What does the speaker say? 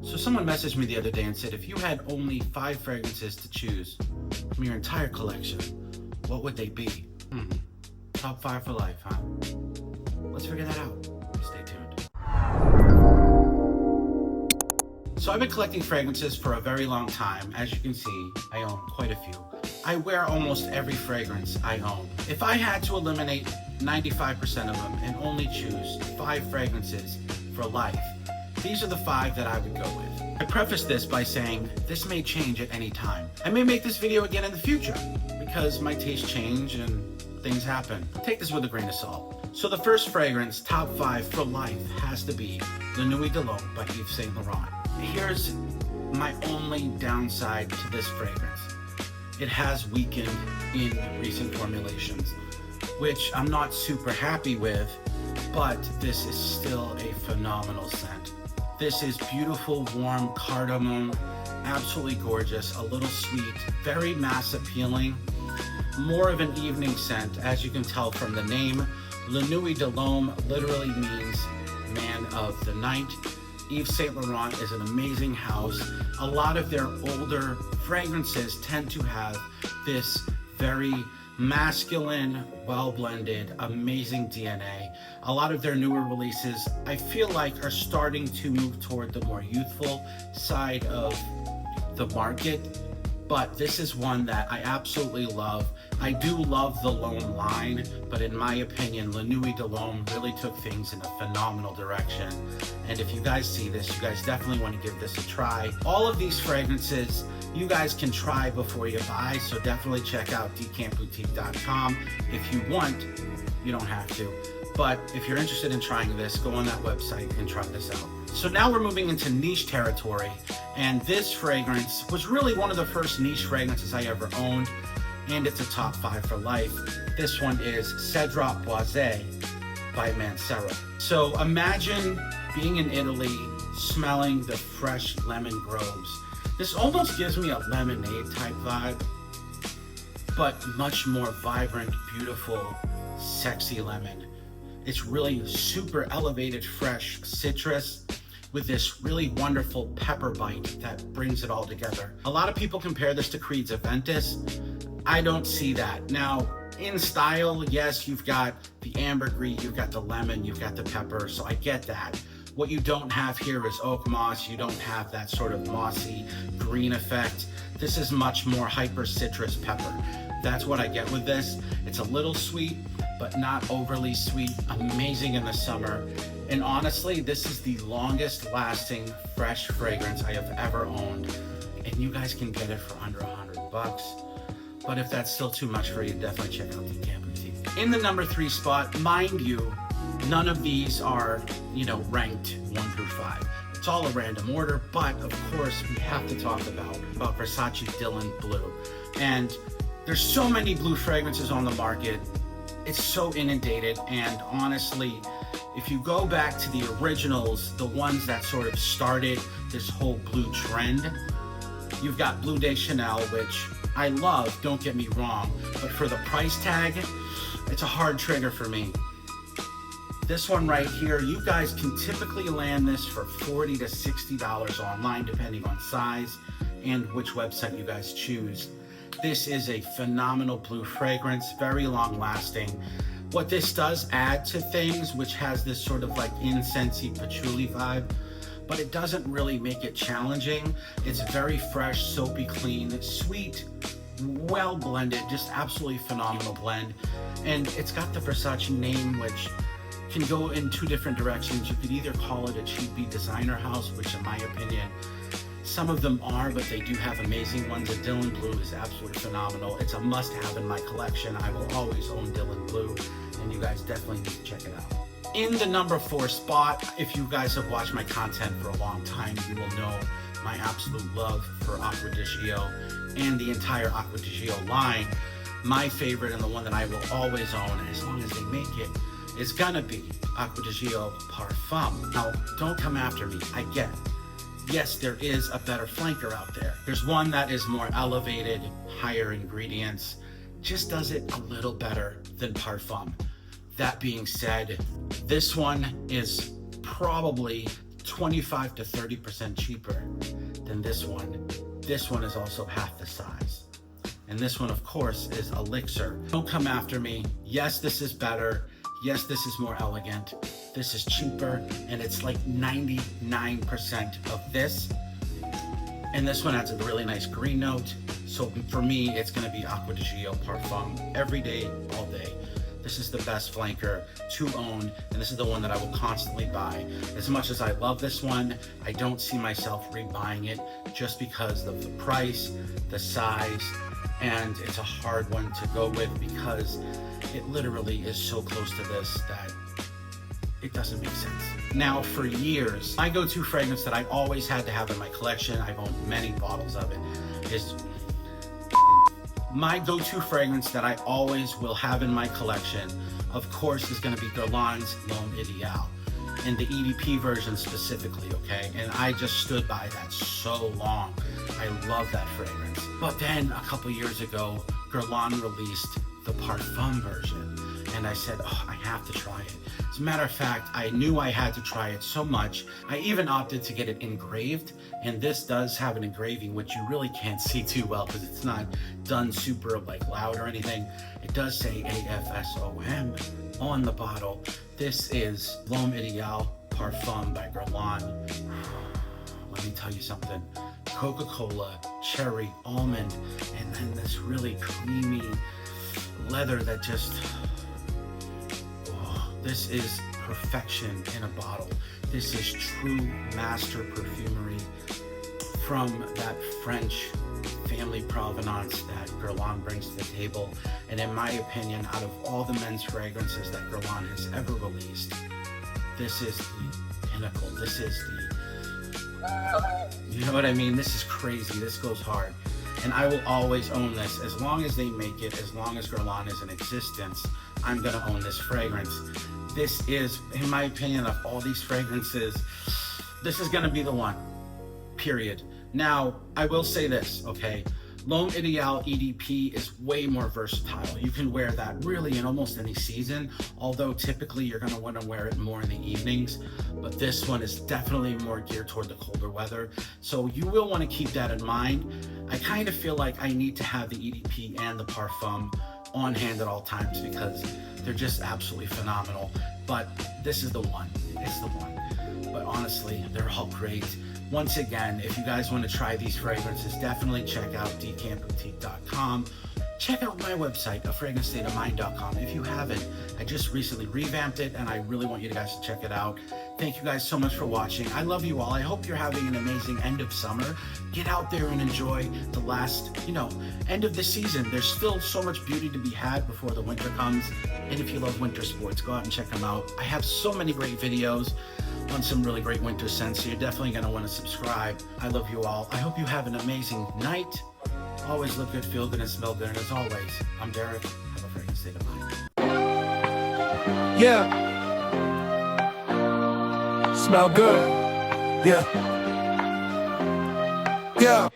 So someone messaged me the other day and said, if you had only 5 fragrances to choose from your entire collection, what would they be? Top 5 for life, huh? Let's figure that out. Stay tuned. So I've been collecting fragrances for a very long time. As you can see, I own quite a few. I wear almost every fragrance I own. If I had to eliminate 95% of them and only choose 5 fragrances for life, these are the 5 that I would go with. I preface this by saying this may change at any time. I may make this video again in the future because my tastes change and things happen. Take this with a grain of salt. So the first fragrance, top 5 for life, has to be the Nuit de L'Homme by Yves Saint Laurent. Here's my only downside to this fragrance. It has weakened in recent formulations, which I'm not super happy with, but this is still a phenomenal scent. This is beautiful, warm cardamom, absolutely gorgeous, a little sweet, very mass appealing, more of an evening scent, as you can tell from the name. Le Nuit de L'Homme literally means man of the night. Yves Saint Laurent is an amazing house. A lot of their older fragrances tend to have this very masculine, well-blended, amazing DNA. A lot of their newer releases, I feel like, are starting to move toward the more youthful side of the market, but this is one that I absolutely love. I do love the L'Homme line, but in my opinion, Le Nuit de L'Homme really took things in a phenomenal direction. And if you guys see this, you guys definitely want to give this a try. All of these fragrances you guys can try before you buy, so definitely check out decampboutique.com if you want. You don't have to, but if you're interested in trying this, go on that website and try this out. So now we're moving into niche territory, and this fragrance was really one of the first niche fragrances I ever owned, and it's a top 5 for life. This one is Cedrat Boise by Mancera. So imagine being in Italy, smelling the fresh lemon groves. This almost gives me a lemonade type vibe, but much more vibrant, beautiful, sexy lemon. It's really super elevated, fresh citrus with this really wonderful pepper bite that brings it all together. A lot of people compare this to Creed's Aventus. I don't see that. Now, in style, yes, you've got the ambergris, you've got the lemon, you've got the pepper, so I get that. What you don't have here is oak moss. You don't have that sort of mossy green effect. This is much more hyper citrus pepper. That's what I get with this. It's a little sweet, but not overly sweet. Amazing in the summer. And honestly, this is the longest lasting fresh fragrance I have ever owned. And you guys can get it for under $100. But if that's still too much for you, definitely check out the Camp Boutique. In the number 3 spot, mind you, none of these are, ranked 1 through 5. It's all a random order, but of course we have to talk about Versace Dylan Blue. And there's so many blue fragrances on the market. It's so inundated, and honestly, if you go back to the originals, the ones that sort of started this whole blue trend, you've got Bleu de Chanel, which I love, don't get me wrong, but for the price tag, it's a hard trigger for me. This one right here, you guys can typically land this for $40 to $60 online, depending on size and which website you guys choose. This is a phenomenal blue fragrance, very long lasting. What this does add to things, which has this sort of like incensey patchouli vibe, but it doesn't really make it challenging. It's very fresh, soapy, clean, sweet, well blended, just absolutely phenomenal blend. And it's got the Versace name, which can go in 2 different directions. You could either call it a cheapy designer house, which in my opinion, some of them are, but they do have amazing ones. The Dylan Blue is absolutely phenomenal. It's a must-have in my collection. I will always own Dylan Blue, and you guys definitely need to check it out. In the number 4 spot, if you guys have watched my content for a long time, you will know my absolute love for Acqua di Gio and the entire Acqua di Gio line. My favorite, and the one that I will always own as long as they make it, is gonna be Acqua di Gio Parfum. Now, don't come after me, I get it. Yes, there is a better flanker out there. There's one that is more elevated, higher ingredients, just does it a little better than Parfum. That being said, this one is probably 25 to 30% cheaper than this one. This one is also half the size. And this one, of course, is Elixir. Don't come after me. Yes, this is better. Yes, this is more elegant. This is cheaper, and it's like 99% of this. And this one has a really nice green note. So for me, it's gonna be Acqua di Gio Parfum every day, all day. This is the best flanker to own, and this is the one that I will constantly buy. As much as I love this one, I don't see myself rebuying it just because of the price, the size, and it's a hard one to go with because it literally is so close to this that it doesn't make sense. Now, for years, my go-to fragrance that I always had to have in my collection, I've owned many bottles of it, is my go-to fragrance that I always will have in my collection, of course, is gonna be Guerlain L'Homme Ideal, in the EDP version specifically, okay? And I just stood by that so long. I love that fragrance. But then a couple years ago, Guerlain released the Parfum version, and I said, oh, I have to try it. As a matter of fact, I knew I had to try it so much, I even opted to get it engraved, and this does have an engraving, which you really can't see too well because it's not done super like loud or anything. It does say AFSOM on the bottle. This is L'Homme Ideal Parfum by Guerlain. Let me tell you something. Coca-Cola, cherry, almond, and then this really creamy leather that just, oh, this is perfection in a bottle. This is true master perfumery from that French family provenance that Guerlain brings to the table. And in my opinion, out of all the men's fragrances that Guerlain has ever released, this is the pinnacle. This is the, you know what I mean? This is crazy. This goes hard. And I will always own this. As long as they make it, as long as Guerlain is in existence, I'm gonna own this fragrance. This is, in my opinion, of all these fragrances, this is gonna be the one, period. Now, I will say this, okay? L'Homme Ideal EDP is way more versatile. You can wear that really in almost any season, although typically you're gonna wanna wear it more in the evenings, but this one is definitely more geared toward the colder weather. So you will wanna keep that in mind. I kind of feel like I need to have the EDP and the Parfum on hand at all times because they're just absolutely phenomenal. But this is the one, it's the one. But honestly, they're all great. Once again, if you guys want to try these fragrances, definitely check out decampboutique.com. Check out my website, afragrancestateofmind.com. If you haven't, I just recently revamped it and I really want you guys to check it out. Thank you guys so much for watching. I love you all. I hope you're having an amazing end of summer. Get out there and enjoy the last, end of the season. There's still so much beauty to be had before the winter comes. And if you love winter sports, go out and check them out. I have so many great videos on some really great winter scents, so you're definitely going to want to subscribe. I love you all. I hope you have an amazing night. Always look good, feel good, and smell good. And as always, I'm Derek. Have a fragrant state of mind. Yeah. Smell good. Yeah. Yeah.